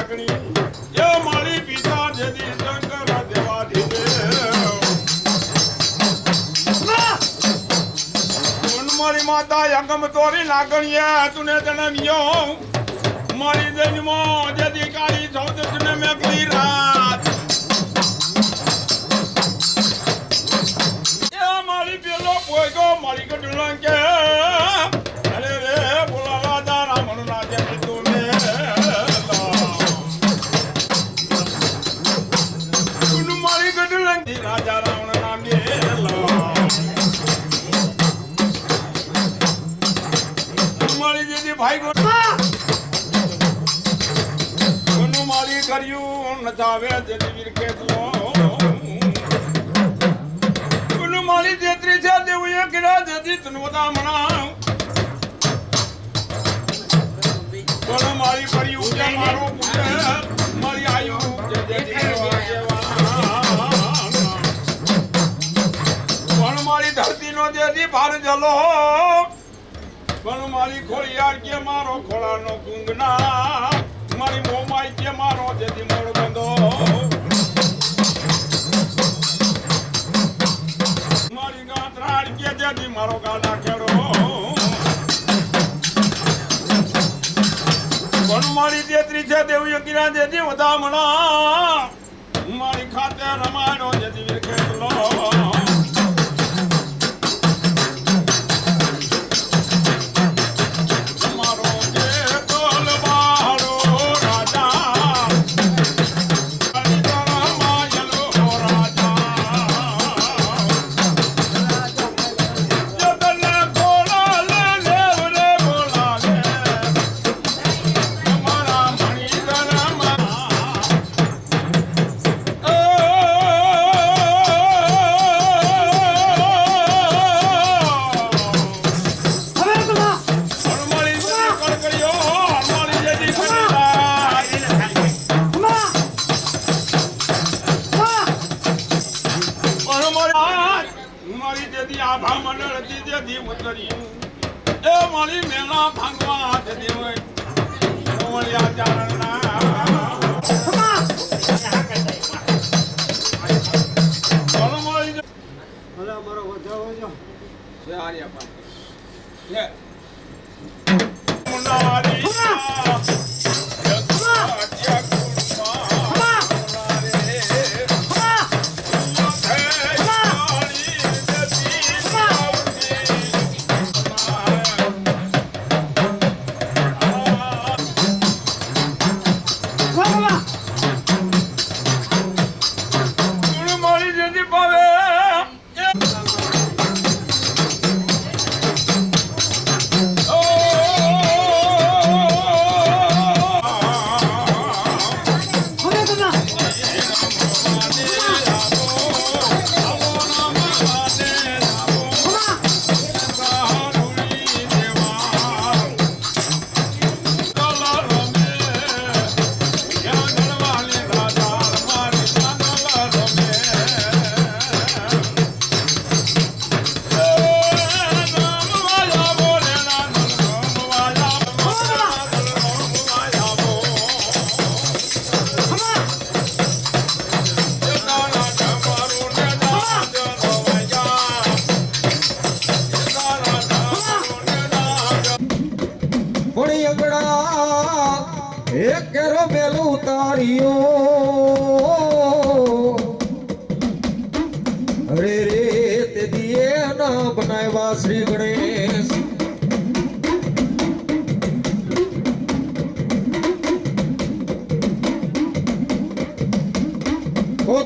લાગણી એ મારી પિતા જેદી શંકર દેવાધી મારી માતા યગમ તોરી લાગણીએ તુને જન્મ્યો મારી જન્મ જેદી કાળી સૌદ તુને મેકલી રાત એ મારી પેલો પોઈગો મારી ગડુલં કે અરે રે બોલા રાજા રામણ રાજે તુમે તુન મારી ગડુલં દી રાજા રાવણ નામે ભાઈ કોનું મારી કર્યું નચાવે જેથી વીર કેટલો કોનું મારી જેત્રી છે દેવું એ કિરા જેથી તનવતા મણા કોનું મારી કર્યું કે મારો પુત્ર મારી આયુ જે જેથી કોનું મારી ધરતીનો જેથી ભાર જલો પણ મારી ખોળિયાર કે મારો ખોળાનો કુંગના મારી મોમાઈ કે મારો જેથી મોડ બંધો મારી ગાંતરાડ કે જેથી મારો ગાડા ખેડો પણ મારી તેત્રી છે દેવી કિરા જેથી વધામણા મારી ખાતે રમાડો જેથી વિરખેલો આભા મંડળ દીદી ઉતર્યું એ મારી મેલા ભાંગવા દીદી હોય ઓળિયા ચારણના બોલો મારી ભલા મારો વધાવો જો છે આર્યા પા લે મુંડારી એક કેરો મેલું ઉતાર્યો અરે રે તે દિયે ના બનાવ્યા શ્રી ગણેશ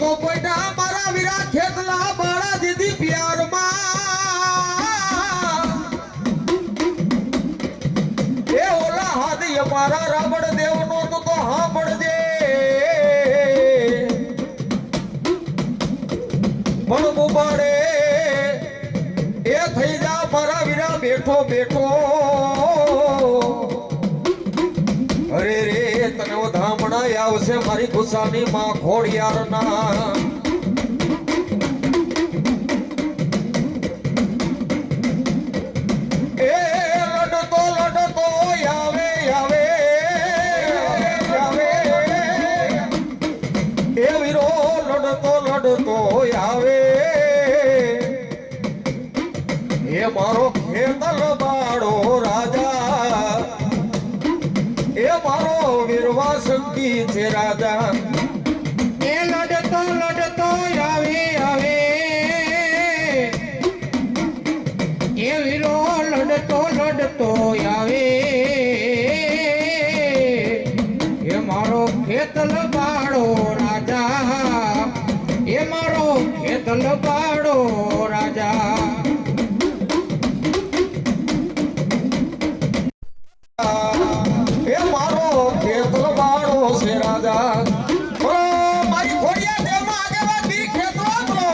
તો કોઈના મારા વીરા ખેતલા બાળા દીદી પ્યારમાં એ ઓલા હાથી અમારા રાવણ દેવનો તો સાંભળજે પણ મુબાડે એ થઈ જા મારા વીરા બેઠો બેઠો અરે રે તને વધામણા આવશે મારી ગુસ્સાની માં ખોડિયારના એ લડતો લડતો આવે આવે આવે એ મારો ખેતર બાળો રાજા એ મારો વીરવા શક્તિ છે રાજા એ લડતો લડતો આવે આવે એ વીરો લડતો લડતો આવે એ મારો ખેતલ બાળો રાજા એ મારો ખેતલ બાળો રાજા એ મારો ખેતર બાળો છે રાજા બોલો મારી ખોડિયા દેવમાં આગેવાન બી ખેતરો બોલો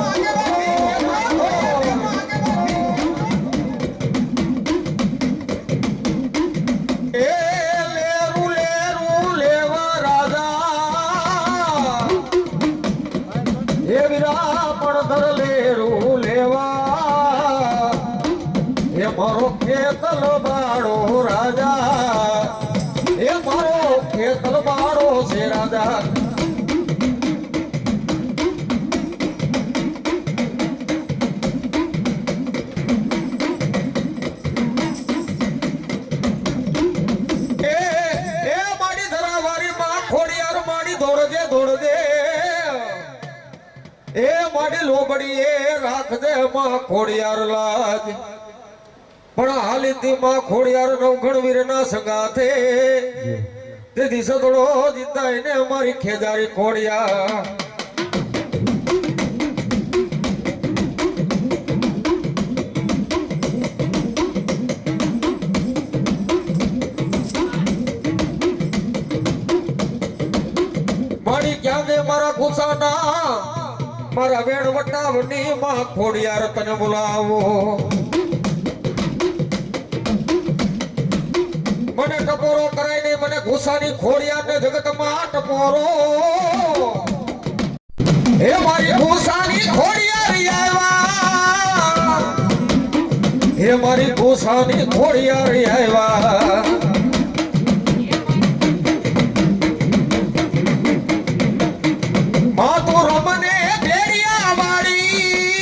આગેવાન બી ખેતરો એ લેરું લેરું લેવા રાજા એ વીરા પડધર લેરું લેવા એ મારો ખેતલ બાળો રાજા એ મારો ખેતલ બાળો છે રાજા એ માડી ધરાવારી માં ખોડિયાર માડી દોડજે દોડજે એ માડી લોબડી એ રાખજે માં ખોડિયાર લાજ પણ હાલીથી માં ખોડિયાર નવઘણ વીર ના સંગાથે તે દિશો થોડો જીતા એને અમારી ખેજારી ખોડિયા મારી ક્યાં દે મારા ગુસાના મારા વેણ વટાવની માં ખોડિયાર તને બોલાવો મને ટપોરો કરાય નહીં મને ગુસાની ખોડિયાર ને જગતમાં ટપોરો હે મારી ગુસાની ખોડિયાર આવ્યા હે મારી ગુસાની ખોડિયાર આવ્યા માં તો રમને ભેડિયા વાળી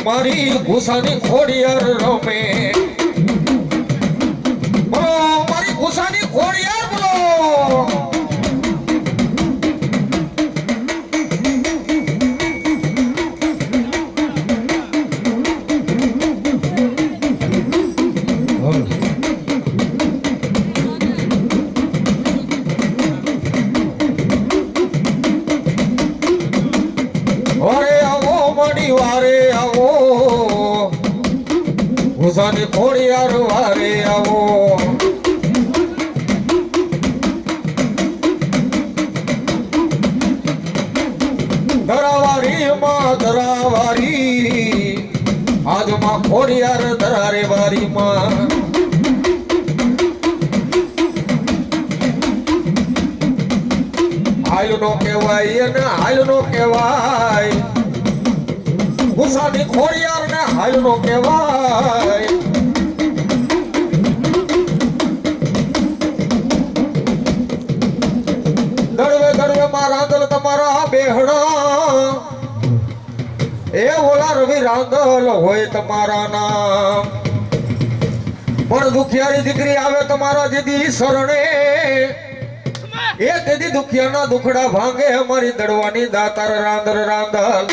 મારી ગુસાની ખોડિયાર રમે બોલો મારી ગુસાની ખોડિયાર બોલો વારે આવો મડી વારે આવો ગુસાની ખોડિયાર વારે આવો ધરાવારી માં ધરાવારી આજ માં ખોડિયાર ધરારે વારી માં હાલ નો કહેવાય અને હાલ નો કહેવાય ગુસાની ખોડિયાર ને હાલ નો કહેવાય દડવે દડવે માં રાંદલ તમારા બેહણા એ ઓલા રવિ રાંદલ હોય તમારા નામ પણ દુખિયારી દીકરી આવે તમારા દીદી શરણે એ તેદી દુખિયાના દુખડા ભાંગે અમારી દડવાની દાતાર રાંદલ રાંદલ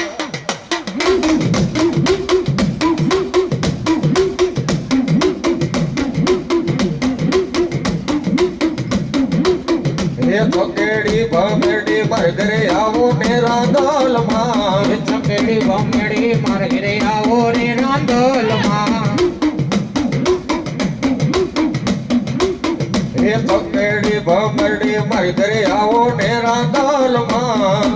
એ ચકેડી ભમેડી મારે ઘરે આવો ને રાંદલ માં ચકેડી ભમેડી મારે ઘરે આવો રે રાંદલ માં એ ચકેડી ભમેડી મારે ઘરે આવો ને રાંદલ માં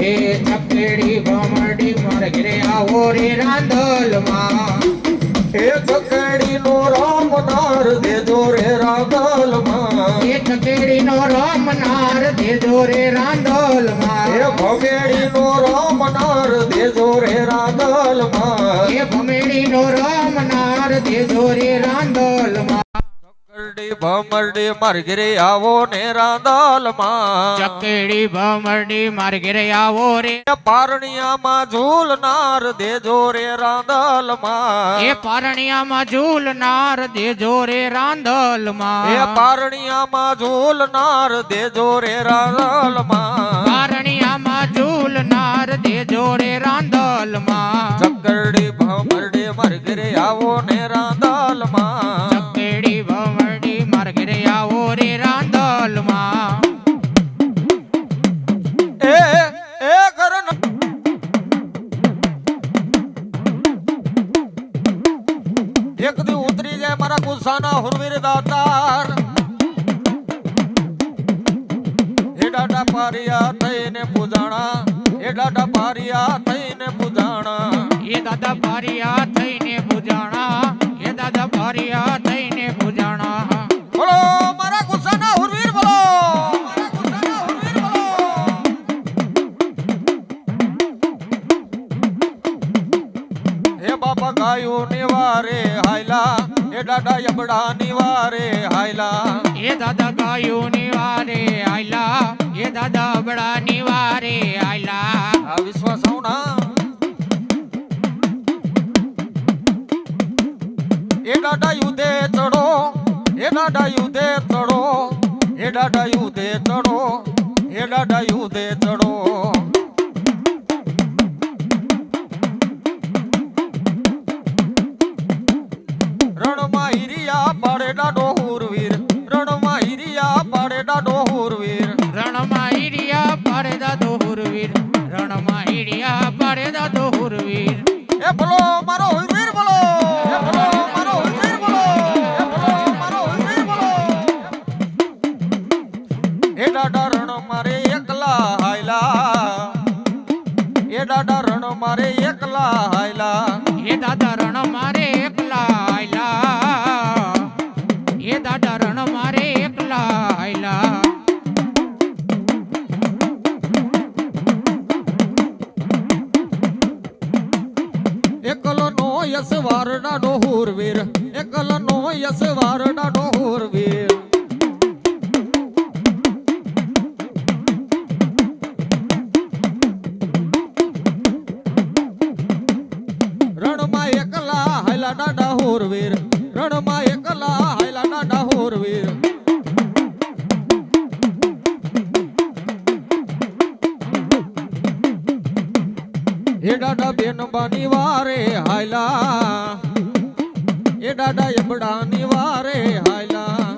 એ ચકેડી ભમેડી મારે ઘરે આવો રે રાંદલ માં એ ચકેડી નો રામ નાર દેજો રે રાંદલ માં એ ચકેડી નો રામ નાર દેજો રે રાંદલ માં એ ભમેડી નો રામ નાર દેજો રે રાંદલ માં એ ભમેડી નો રામ નાર દેજો રે રાંદલ માં ચકરડી ભમરડી માર ઘરે આવો ને રાંદલમાં ચકેડી ભમરડી માર ઘેરે આવો રે પારણિયામાં ઝૂલનાર દેજો રે રાંદલમાં એ પારણિયામાં ઝૂલનાર દેજો રે રાંદલમાં એ પારણિયામાં ઝૂલનાર દેજો રે રાંદલમાં પારણિયામાં ઝૂલનાર દેજો રે રાંદલમાં ચકરડી ભમરડી માર ઘરે આવો ને રાંદલમાં ચકેડી ભમરડી માર ઘેરે આવો રે રાંદલમાં એ કરણ એક દી ઉતરી જાય મારા ગુસ્સાના હુરવીર દાતાર એ ડાટા પારિયા થઈને પૂજાણા એ ડાટા પારિયા થઈને પૂજાણા એ દાદા ભારિયા થઈને પૂજાણા એ દાદા ભારિયા થઈને પૂજાણા બોલો મારા ગુસ્સાના હુરવીર બોલો મારા ગુસ્સાના હુરવીર બોલો હે બાપા ગાયો નિવારે હાયલા એ ડાડા યબડા નિવારે હાયલા એ દાદા ગાયો નિવારે આયલા એ દાદા બડા નિવારે આયલા આ વિશ્વાસ આવના એ ડાડા યુધે ચડો એ ડાડા યુધે ચડો એ ડાડા યુધે ચડો એ ડાડા યુધે ચડો રણમાં હિરિયા પાડે ડાડો હુરવીર રણમાં હિરિયા પાડે ડાડો હુરવીર રણમાં ઈડિયા પાડે દાદો હુરવીર રણમાં ઈડિયા પાડે દાદો હુરવીર એ બોલો મારો હુરવીર બોલો એ બોલો મારો હુરવીર બોલો એ બોલો મારો હુરવીર બોલો એ ડાડા રણ મારે એકલા હાયલા એ ડાડા રણ મારે એકલા હાયલા એ દાદા રણ મારે એકલા આયલા એ દાદા રણ મારે એકલા આયલા એકલ નો યસવાર ડાડો હુરવીર એકલ નો યસવાર ડાડો હુરવીર રણમાં એકલા હાયલા ડાડા હુરવીર રણમાં એકલા હાયલા ડાડા હુરવીર એ ડાડા બેન બાની વારે હાયલા એ ડાડા યબડા ની વારે હાયલા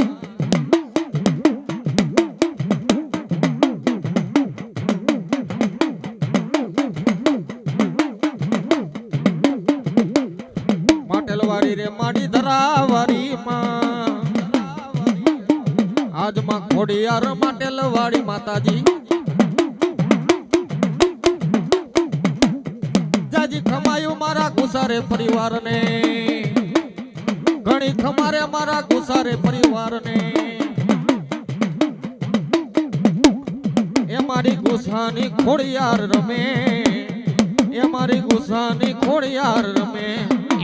માટેલ વારી રે માડી ધરા વારી માં આજ માં ખોડિયાર માટેલ વાળી માતાજી જાજી ખમાયું મારા ગુસારે પરિવારને ઘણી ખમારે મારા ગુસારે પરિવારને એ મારી ગુસાની ખોડિયાર રમે એ મારી ગુસાની ખોડિયાર રમે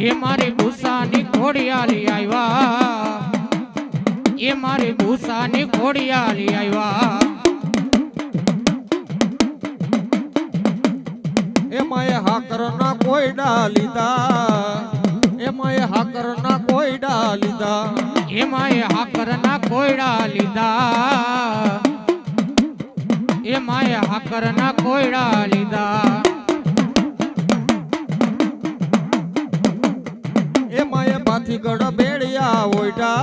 એ મારી ભૂસાની ખોડિયાલી આવ્યા એ મારી ભૂસાની ખોડિયાલી આવ્યા એમાં એ હાકરના કોયડા લીધા એમાં એ હાકરના કોયડા લીધા એમાં એ હાકરના કોયડા લીધા એમાં એ હાકરના કોયડા લીધા એમાં એ ભાથીગઢ બેડિયા ઓઈડા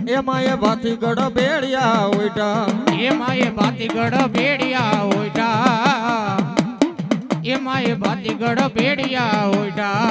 એમાં એ ભાથીગઢ બેડિયા ઓઈડા એમાં એ ભાતીગઢ ભેડિયા ઓઈડા એમાં એ ભાતીગઢ ભેડિયા ઓઈડા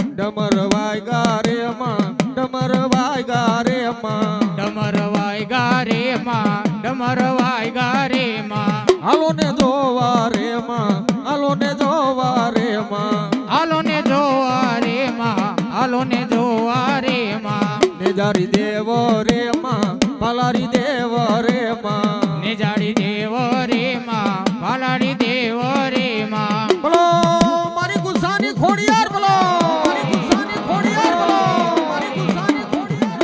ડમર વાયગા રે માં ડમર વાયગા રે માં ડમર વાયગા રે માં ડમર વાયગા રે માં હાલો ને જોવા રે માં હાલો ને જોવા રે માં હાલો ને જોવા રે માં હાલો ને જોવા રે માં નેજારી દેવ રે માં પાલારી દેવ રે માં નેજાડી દેવ રે માં પાલાડી દેવ રે માં બોલો મારી ગુસ્સાની ખોડિયાર બોલો મારી ગુસ્સાની ખોડિયાર બોલો મારી ગુસ્સાની ખોડિયાર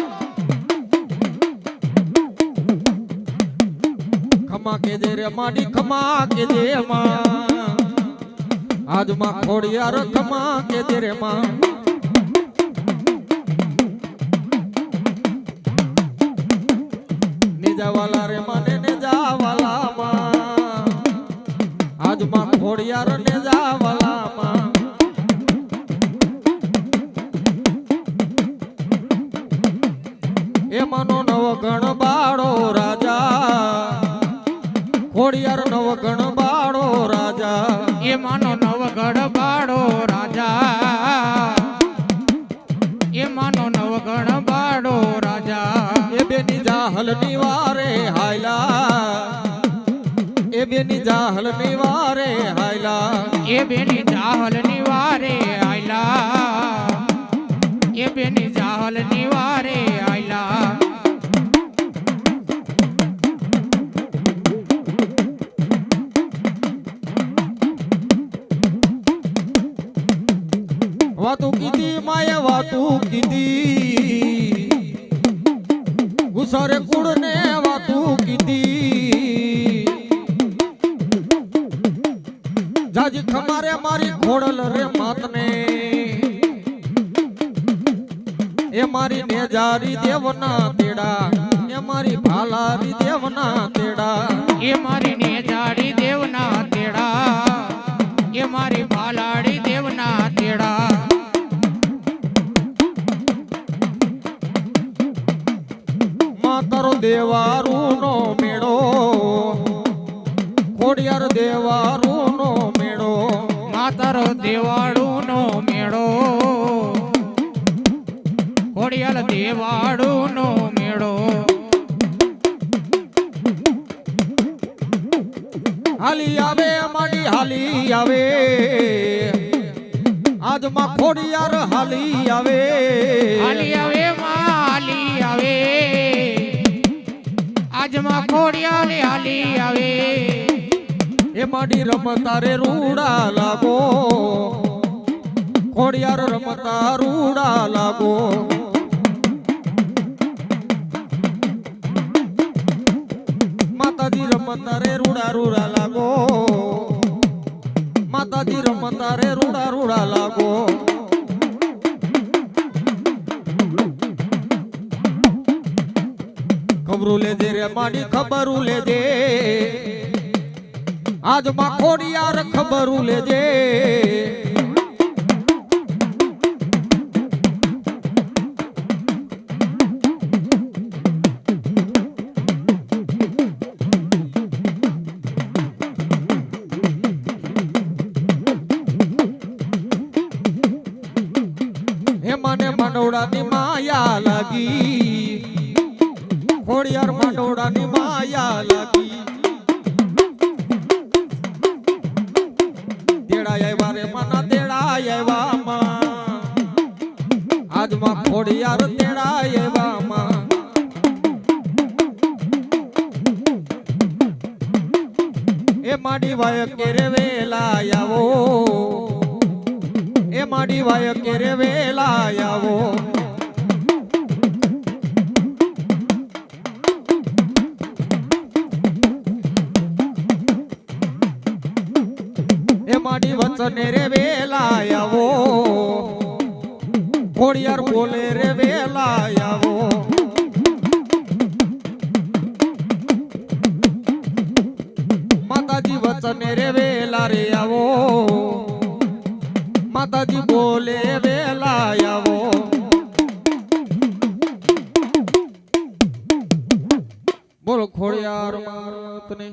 રે માડી ખમા કે દે માં આજ માં ખોડિયાર ખમા કે દે રે માં નિજાવાલા રે મને નિજાવાલા માં આજ માં ખોડિયાર નિજાવાલા માં એ મનો નવ ગણ બાળો રાજા ખોડિયાર નવ ગણ બાળો રાજા એ માનો નવગઢ બાળો રાજા એ માનો નવગઢ બાળો રાજા એ બેની જાહલ નિવારે હાયલા એ બેની જાહલ નિવારે હાયલા એ બેની જાહલ નિવારે આયલા એ બેની જાહલ નિવારે આયલા વાતું કીધી માએ વાતું કીધી ગુસારે કુળ ને વાતું કીધી જાજી ખમારે મારી ખોડલ રે માતને એ મારી નેજારી દેવના તેડા એ મારી ભાલારી દેવના તેડા એ મારી નેજાડી દેવના તેડા એ મારી ભાલાડી દેવના તેડા માતરો દેવારું નો મેળો ખોડિયાર દેવારું નો મેળો માતરો દેવાડું નો મેળો ખોડિયાલ દેવાડું નો મેળો હાલી આવે માડી હાલી આવે આજ માં ખોડિયાર હાલી આવે હાલી આવે માં હાલી આવે આજમાં ખોડિયાલ હાલી આવે એ માડી રમતા રે રૂડા લાગો ખોડિયાર રમતા રૂડા લાગો માતાજી રમતા રે રૂડા રૂડા લાગો માતાજી રમતા રે રૂડા રૂડા લાગો ખબરું લેજે રે માડી ખબરું લેજે આજ માં ખોડિયાર ખબરું લેજે હે મને માંડવડાની માયા લાગી ખોડિયાર માંડવડાની માયા લાગી તેડા આવ્યા રે માના તેડા આવ્યા માં આજ માં ખોડિયાર તેડા આવ્યા માં એ માડી વાય કેરે વેલા આવો એ માડી વાય કેરે વેલા આવો એ માડી વચને રે વેલા આવો ખોડિયાર બોલે રે વેલા આવો માતાજી વચને રે વેલા રે આવો માતાજી બોલે વેલા આવો બોલો ખોડિયાર માતને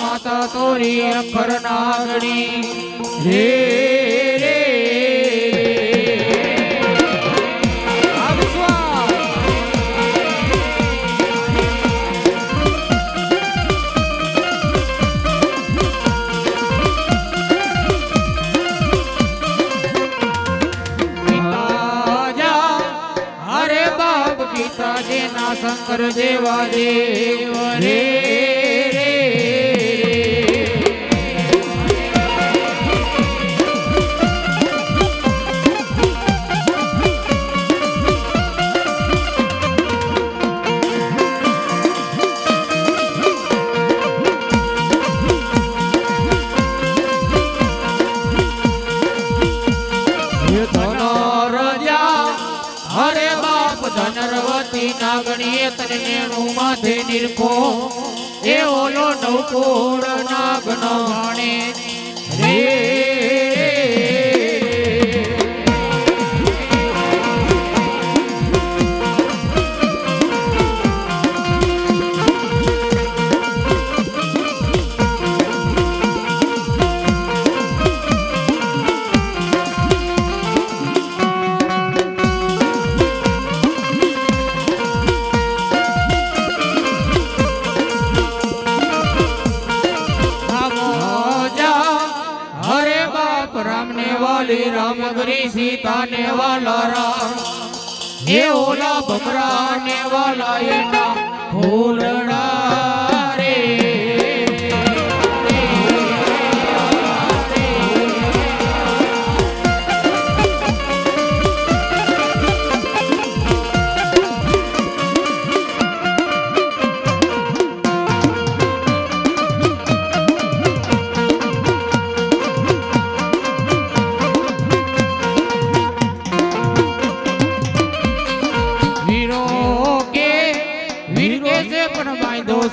માતા તોરી અખર નાગણી રે રે આ વિશ્વાસ જેના શંકર દેવા દેવ રે ધનરવતી નાગણીએ તને નેણું માથે નિરખો એ ઓલો નવકોડ નાગનો ભાણે રે रामगरी सीता ने वाला राम ये ओला भमरा ने वाला ये ना भूलना रे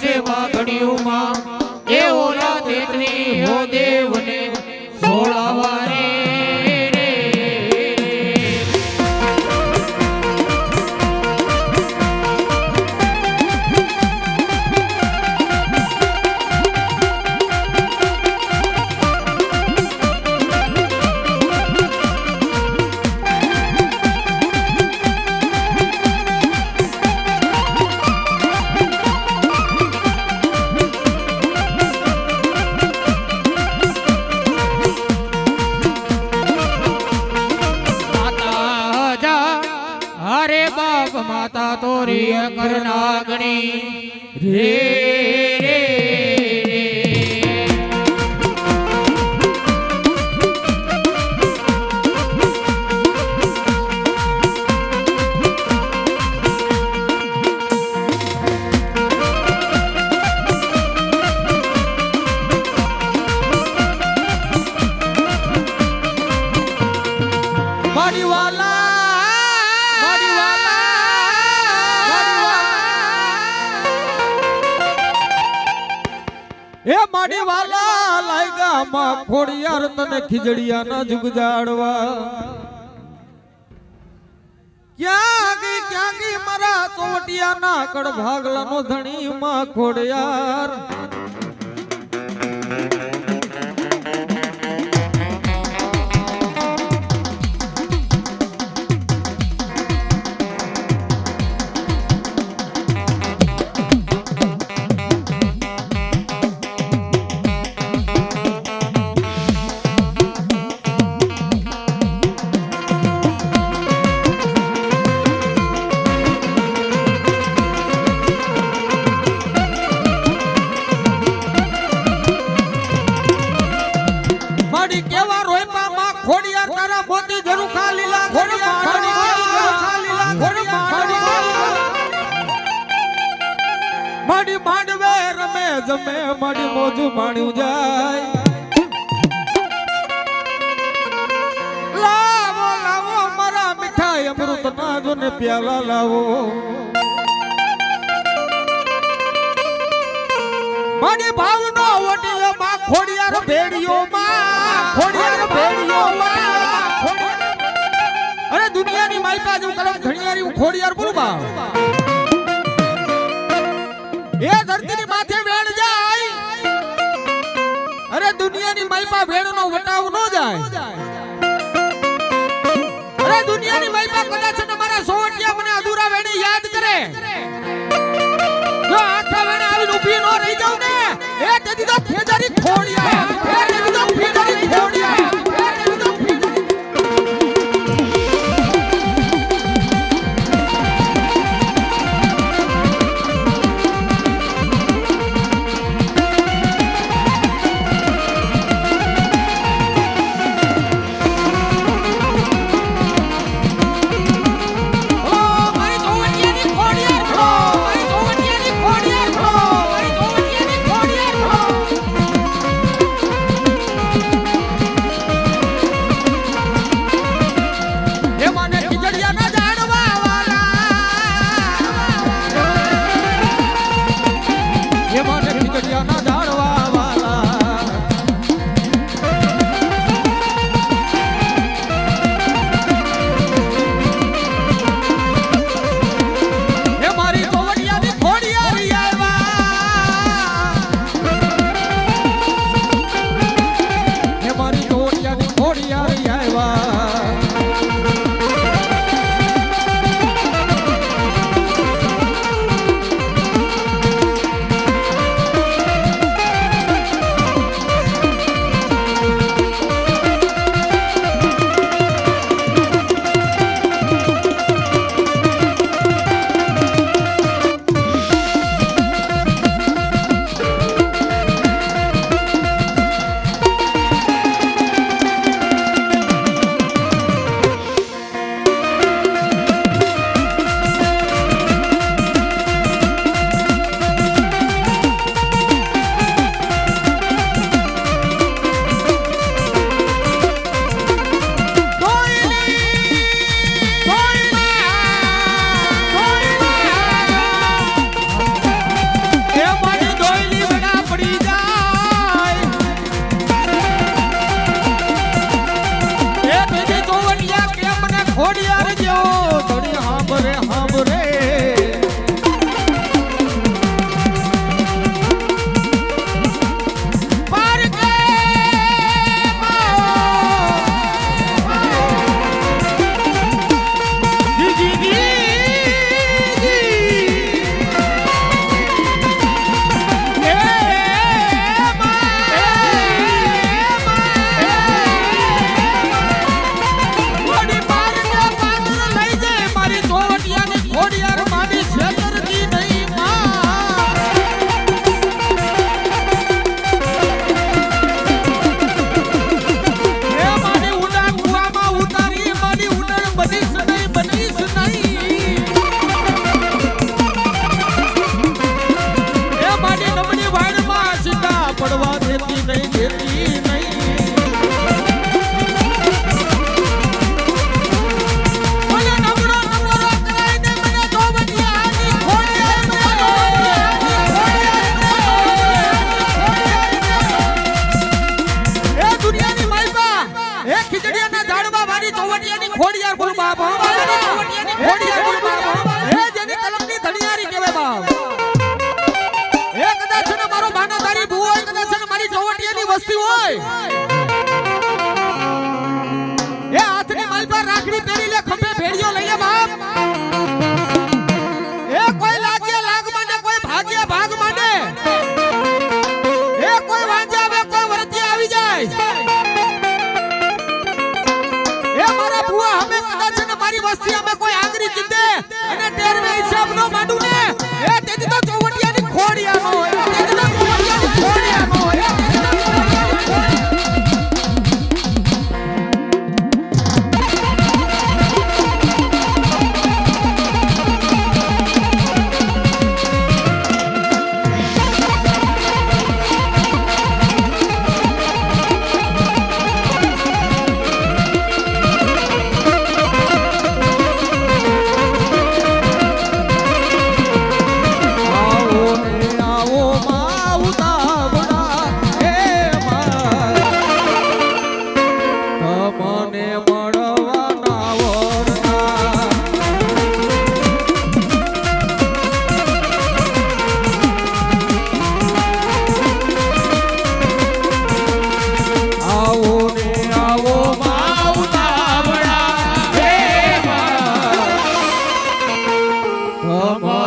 से वागड़ियों मां ए ओला देतनी हो देव ने सोलावा रे माता तोरी अकर नागणी रे रे એ માડી વાલા લાયગા માં ખોડિયાર તને ખીજડિયા ના જુગ જાડવા ક્યાં ગઈ મારા ચોટિયા ના કડ ભાગલા નો ધણી માં ખોડિયાર માડી માંડવે રમે જમે માડી મોજું માણ્યું જાય લાવો લાવો મારા મીઠાઈ અમૃત ના જો ને પ્યાલા લાવો માડી ભાવનો વટીયો માં ખોડિયાર ભેડિયો માં અરે દુનિયાની માલકા જેવું કલમ ઘણીયારી હું ખોડિયાર બોલું બા એ ધરતીની માથે વેણ જાય માલપા વેણનો વટાવ ન જાય. અરે દુનિયાની માલપા કદાચ તમારા સોવટિયા મને અધૂરા વેણે યાદ કરે. જો આખા વેણે આવીને ઊભી ન રહી જાવ ને એ તેથી તો ફેજારી ખોડિયા એ તેથી તો ફેજારી ખોડિયા.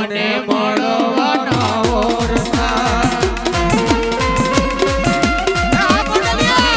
મને મળવાના ઓરતા આ બોડલિયા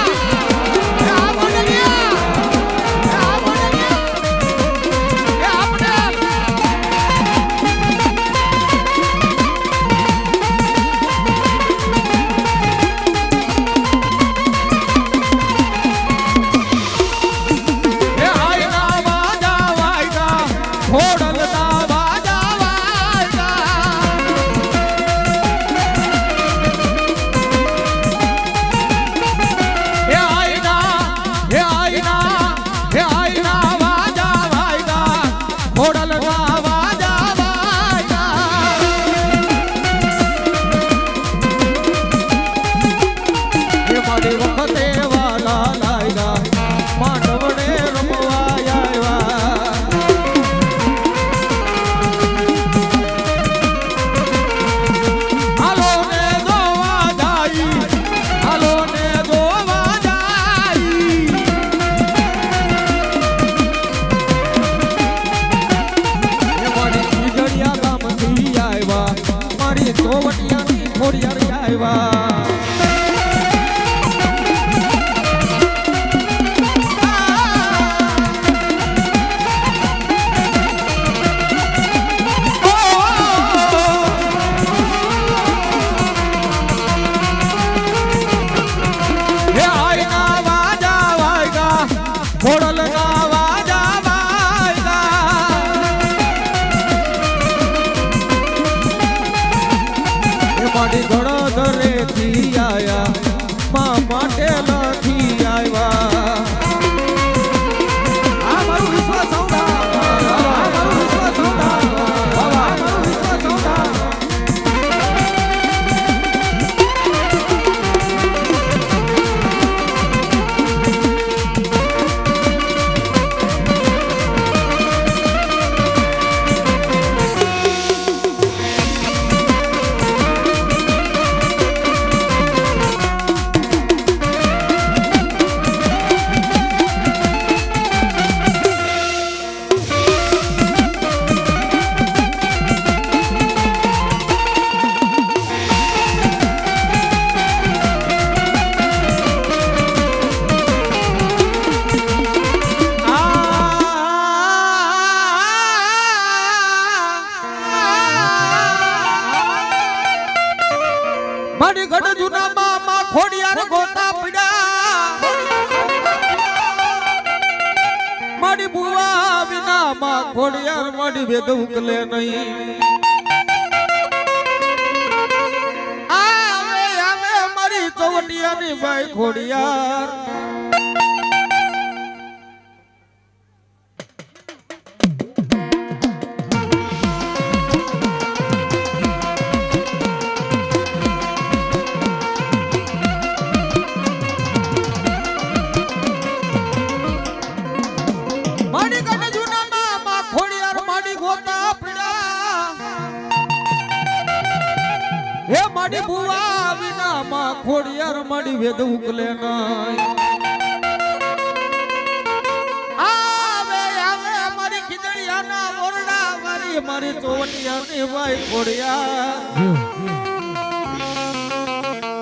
ખોડિયાર માડી વેદ ઉકલે નહીં આવે આવે મારી ચોવટિયાની ભાઈ ખોડિયાર હે માડી બુવા વિના માં ખોડિયાર માડી વેદ ઉકલે નહીં આવે આવે મારી ખીજડીયાના ઓરડા મારી મારી ચોવટિયાની ભાઈ ખોડિયાર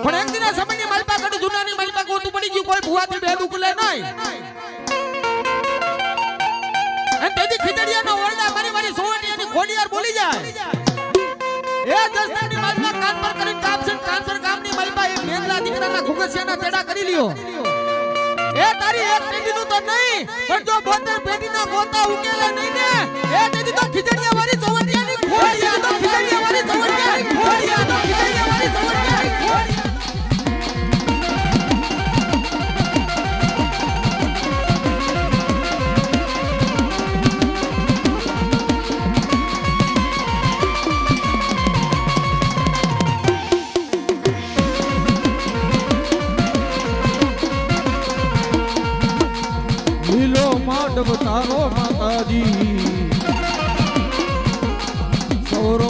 પણ એક દિના સમયની માલપા કડી જૂનાની માલપા ગોતું પડી ગયું કોઈ ભુવાથી વેદ ઉકલે નહીં અને તેથી ખીજડીયાના ઓરડા મારી મારી ચોવટિયાની ખોડિયાર બોલી જાય એ દસ્તાની માલમાં કાન પર કરીને કામસર ગામની માલમાં એક મેંદલા દીકરાના ઘુગસિયાના તેડા કરી લ્યો એ તારી એક પેઢીનું તો નહીં પણ જો 72 પેઢીના ગોતા ઉકેલે નહીં ને એ તેથી તો ખીજડીયા વાળી ચોવટિયાની ખોડિયા તો ખીજડીયા વાળી ચોવટિયાની ખોડિયા તો ખીજડીયા વાળી ચોવટિયાની ખોડિયા તારો માતાજી સૌરો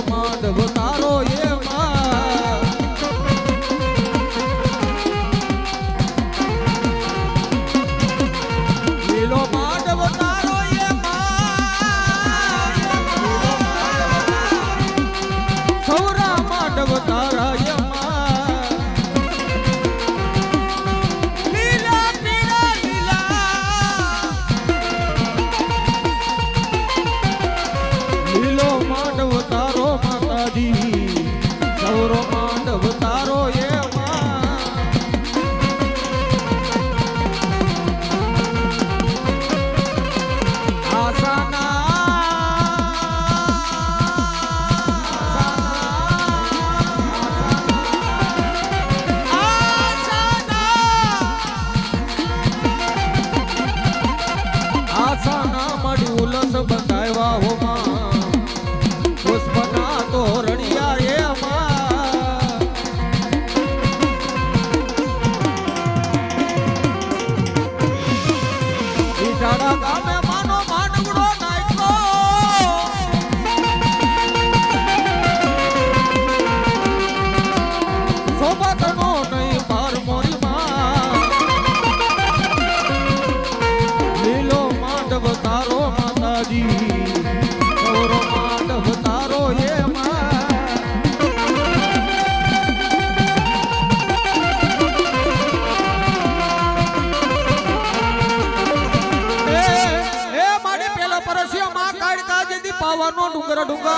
પુત્ર ડુંગર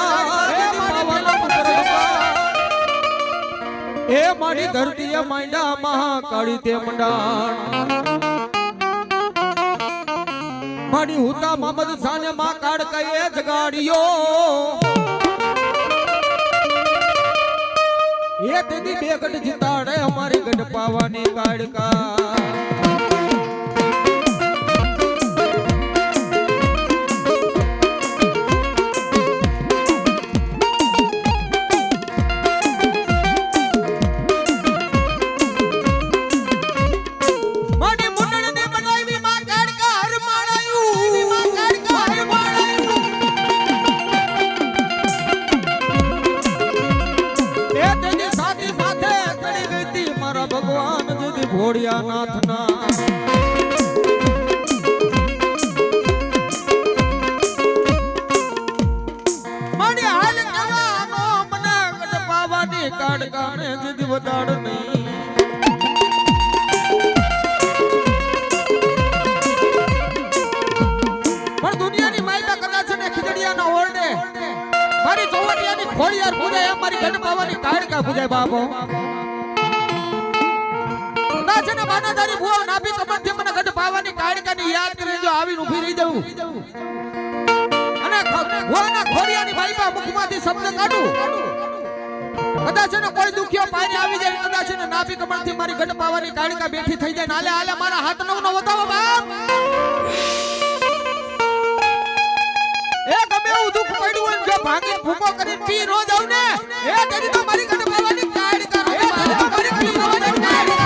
પાવાનો પુત્ર ડુંગર એ મારી ધરતીએ માંડા મહાકાળી તે મંડાણ મારી હુતા મોહમ્મદ સાને માં કાળ કઈએ જગાડ્યો એ તેદી બે ગઢ જીતાડે અમારી ગઢ પાવાની કાળકા ભગવાન જુદી ભોળિયા નાથના મને હાલ કહેવાનો મને ગઢ પાવાની કાળકાને જુદી વધાડ નહીં પણ દુનિયાની માયકા કદાચ ને ખીજડીયાના ઓરડે મારી ચોવટિયાની ખોડિયાર પૂજાય મારી ગઢ પાવાની કાળકા પૂજાય બાપો બાનાદારી ભુવા નાભી કમરથી મને ગઢ પાવાની કાળકાની યાદ કરીને જો આવીને ઊભી રહી જવું અને ભુવાના ખોડિયાની ભાઈબા મુખમાંથી શબ્દ કાઢું કદાચ ને કોઈ દુખ્યો પાયને આવી જાય કદાચ ને નાભી કમરથી મારી ગઢ પાવાની કાળકા બેઠી થઈ જાય નાલે હાલે મારા હાથ નો વધાવો બાપ એ ગમે એવું દુખ પડ્યું હોય જો ભાંગી ભૂકો કરીને પી નો જાવ ને એ તેની તો મારી ગઢ પાવાની કાળકા મારી પી નો જાવ ને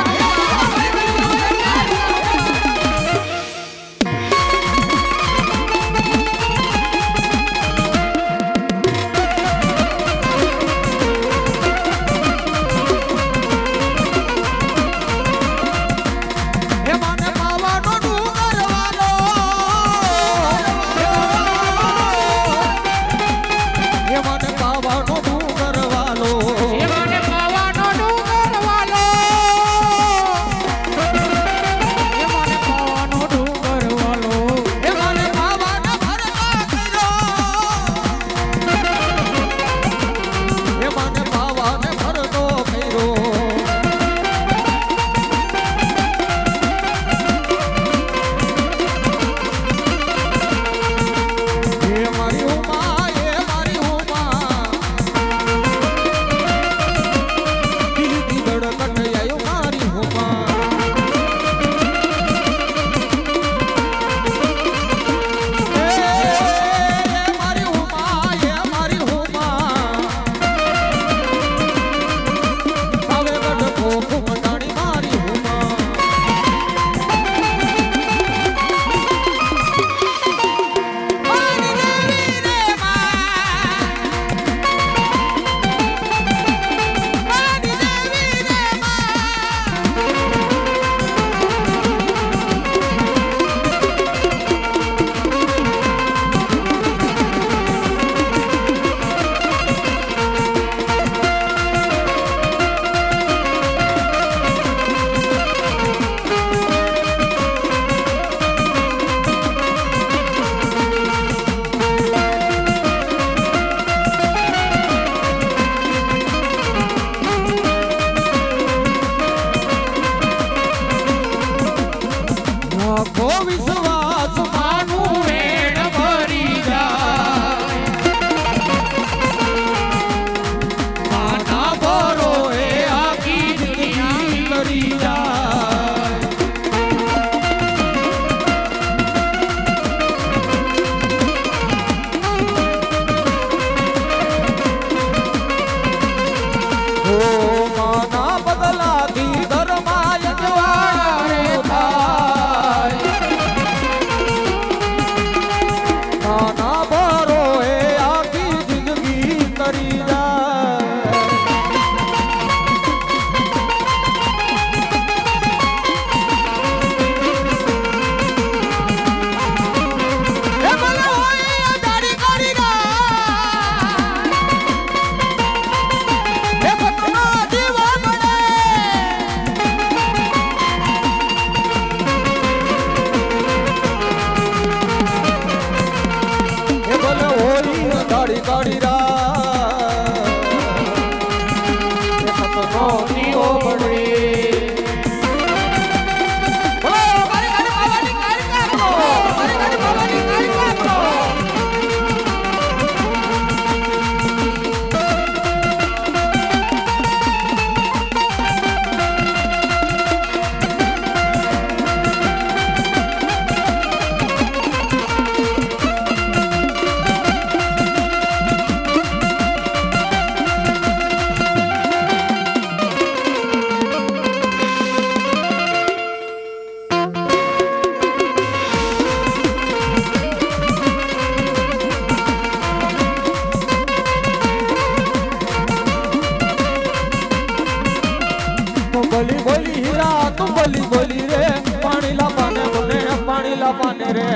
બાપાને રે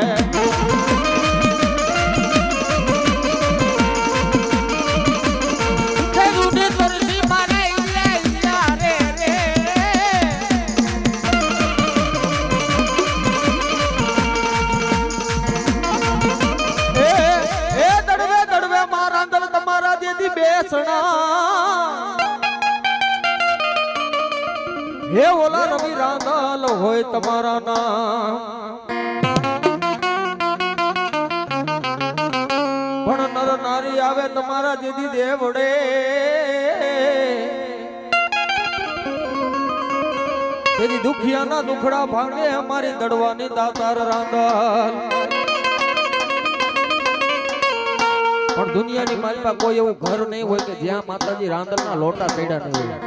તે રૂડી તરસી મારે ઈલા રે રે એ દડવે દડવે મારા અંદર તમારા જેથી બેસણા હે ઓલા રવિ રાંદલ હોય તમારા નામ પણ નર નારી આવે તમારા જેથી દેવડે તેથી દુખિયાના દુખડા ભાંગે અમારી દડવાની દાતાર રાંદલ પણ દુનિયાની માલપા કોઈ એવું ઘર નહીં હોય કે જ્યાં માતાજી રાંદલના લોટા પડ્યા નહીં હોય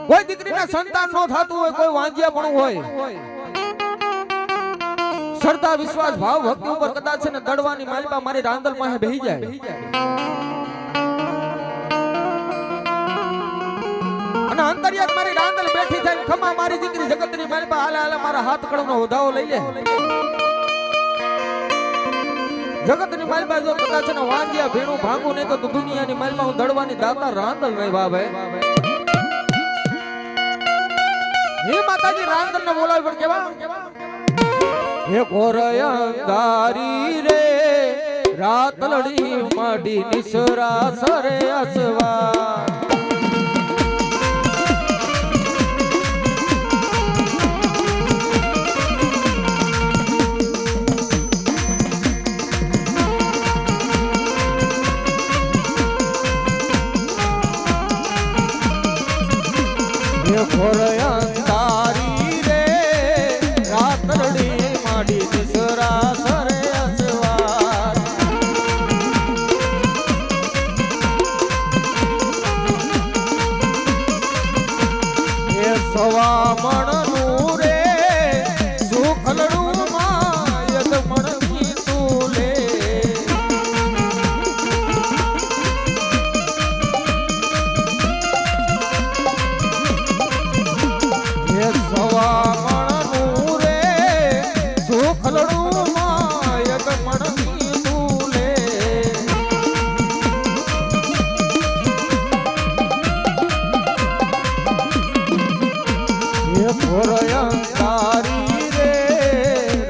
કોઈ દીકરીના સંતાન નો થતું હોય કોઈ વાંજિયા પણ હોય શ્રદ્ધા વિશ્વાસ ભાવ ભક્તિ ઉપર કદાચ છે ને દડવાની માલપા મારી રાંદલ માં બેહી જાય અને અંતરિયાત મારી રાંદલ બેઠી થાય ખમા મારી દીકરી જગતની માલપા હાલે હાલે મારા હાથ કડનો વધાવો લઈ લે જગતની માલપા જો કદાચ છે ને વાંજિયા ભેણું ભાંગું નહીં તો દુનિયાની માલપા હું દડવાની દાતા રાંદલ રહી બાબે હે માતાજી રાંદલ ને બોલાવી પણ કેવા હે ઘોરયંગારી રે રાત લડી માડી નિસરા સરે અસવા હે ઘોરયંગારી રે રાત લડી માડી નિસરા સરે અસવા હે સવા મણનું રે સુખલડું માં યદ મણ તુલે હે સવા મણનું રે સુખલડું માં યદ મણ તુલે હે ઘોરયંગારી રે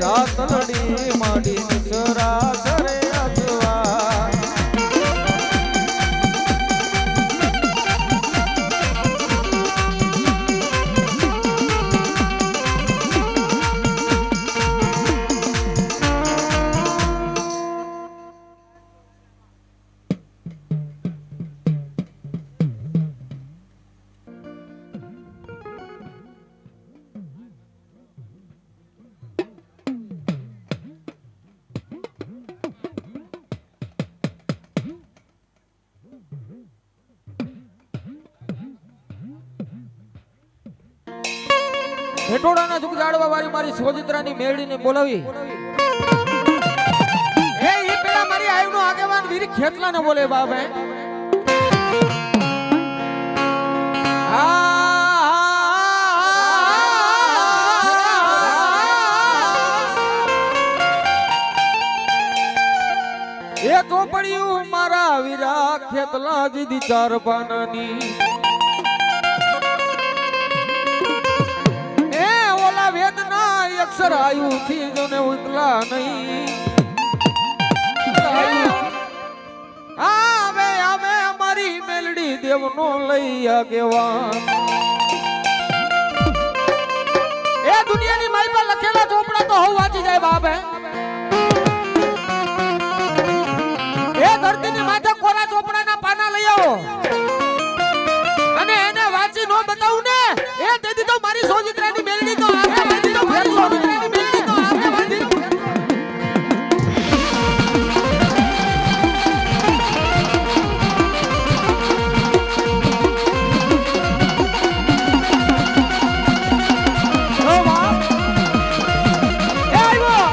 રાત લડી માડી નિસરા સરે અસવા હેટોડાના જુગ જાડવા વાળી મારી સોજિત્રાની મેળીને બોલાવી એ ઈ પેલા મારી આયુનો આગેવાન વીર ખેતલાને બોલે બાપે એ તો પડ્યું મારા વીરા ખેતલા જીદી ચાર પાનાની અક્ષર આયુ થી જોને ઉતલા નહીં આવે આવે અમારી મેલડી દેવનો લઈ આગેવાન એ દુનિયાની માલપા લખેલા ચોપડા તો હવ વાંચી જાય બાપે એ ધરતીની માથે કોરા ચોપડાના પાના લઈ આવો અને એને વાંચી નો બતાવું ને એ તેથી તો મારી સોજિત્રાની મેલડી તો આગે વાંચી તો ફેર સોજિત્રાની મેલડી તો આગે વાંચી ઓ વાહ એ આવ્યો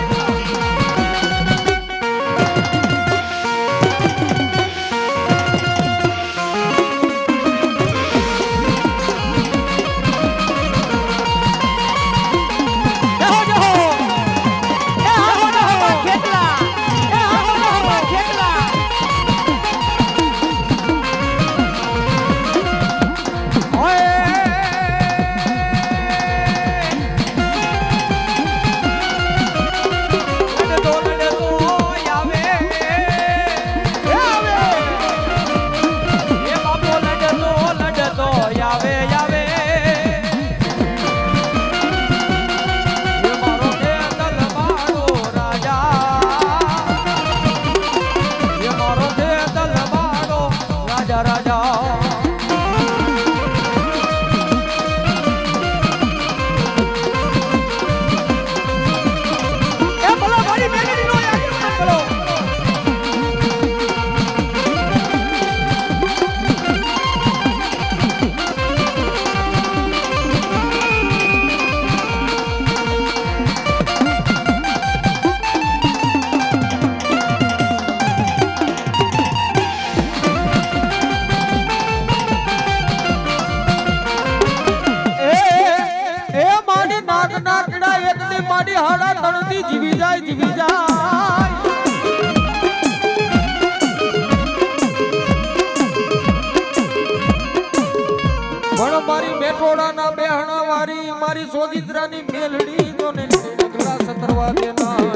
મારી સોગીત્રાની મેલડી તો ને ડગલા સતરવા દેના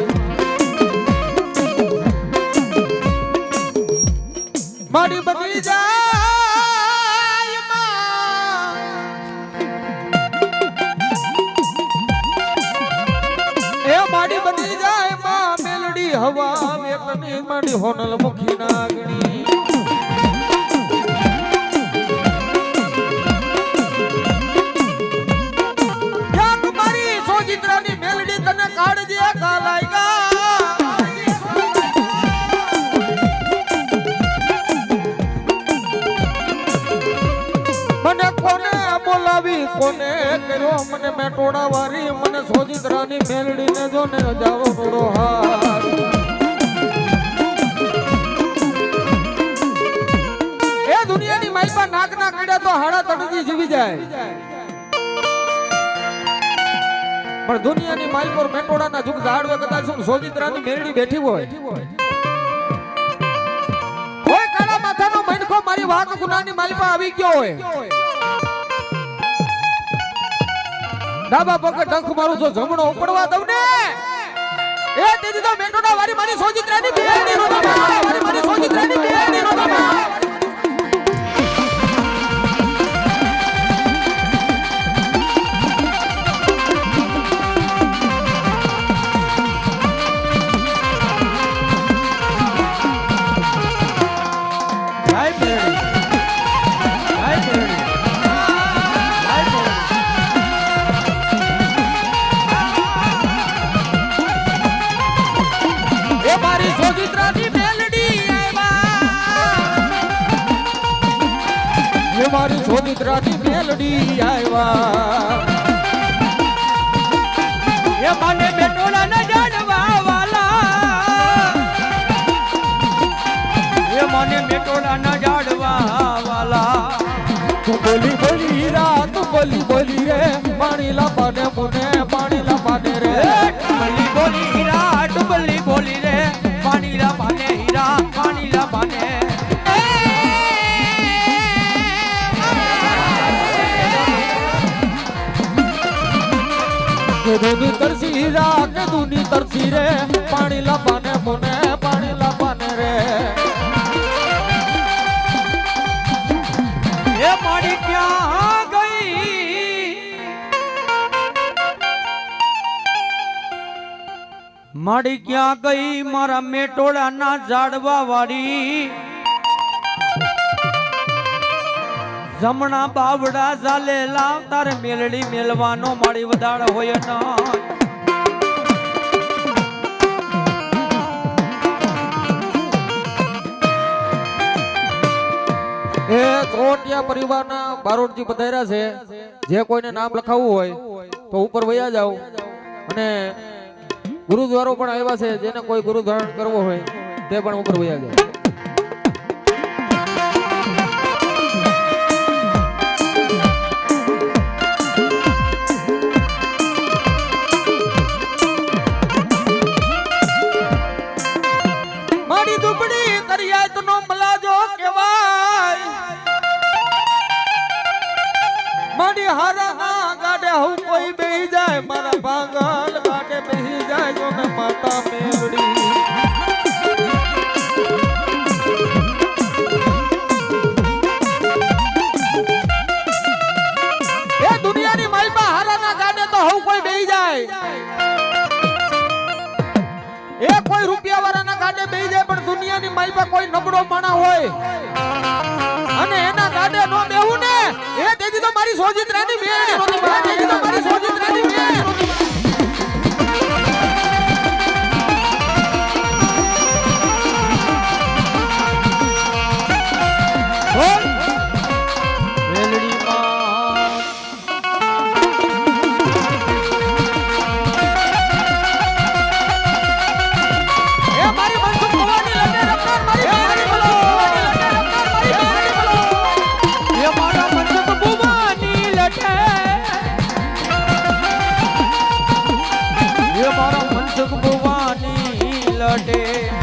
મારી બની જાય માં એ મારી બની જાય માં મેલડી હવા વેતની મારી હોનલ મુખી નાગણી સોગીત્રાની મેલડી તને કાઢજે કાલાયગા મને કોને બોલાવી કોને કર્યો મને મેટોડા વારી મને સોગીત્રાની મેલડીને જો ને જાવો થોડો હાર એ દુનિયાની માઈપા નાક ના કડ્યા તો હાડા તડકી જીવી જાય પણ દુનિયાની માલ પર મેટોડાના જુગ ઝાડવે કદાચ સોગીત્રાની મેરડી બેઠી હોય કોઈ કાળા માથાનો મણખો મારી વાક ગુનાની માલ પર આવી ગયો હોય ડાબા પગે ડંખ મારું જો જમણો ઉપડવા દઉં ને એ તેથી તો મેટોડા વારી મારી સોગીત્રાની મેરડી નો વારી મારી સોગીત્રાની મેરડી નો મારી સોગીત્રાની મેલડી આવ્યા એ મને મેટોડા ના જાડવા વાલા એ મને મેટોડા ના જાડવા વાલા તું બોલી બોલી હીરા તું બોલી બોલી રે પાણી લાપાને મુને પાણી લાપાને રે બોલી બોલી હીરા તું બોલી બોલી રે પાણી લાપાને હીરા પાણી લાપાને દૂની તરસી હીરા કે દૂની તરસી રે પાણી લાપાને મુને પાણી લાપાને રે એ મારી ક્યાં ગઈ મારી ક્યાં ગઈ મારા મેટોડાના ઝાડવા વાળી જમણા બાવડા ચાલે લાવ તારે મેલડી મેલવાનો મારી વધાળ હોય ના એ ચોટિયા પરિવારના બારોટજી પધાર્યા છે જે કોઈને નામ લખાવવું હોય તો ઉપર વયા જાવ અને ગુરુદ્વારો પણ આવ્યા છે જેને કોઈ ગુરુ ધારણ કરવો હોય તે પણ ઉપર વયા જાય હું કોઈ બેહી જાય મારા ભાંગલ કાટે બેહી જાય જો ને માતા મેલડી એ દુનિયાની માલમાં હારાના ગાડે તો હું કોઈ બેહી જાય એ કોઈ રૂપિયા વાળાના ગાડે બેહી જાય પણ દુનિયાની માલમાં કોઈ નબળો માણા હોય અને એના ગાડે નો બેહું ને એ તેથી તો મારી સોગીત્રાની મેળ તેથી તો મારી સોગીત્રાની મેળ મેલડી માં એ મારી મનસુખ ભવાની લડે રફતાર મારી મારી બોલો મારા મનસુખ ભવાની લડે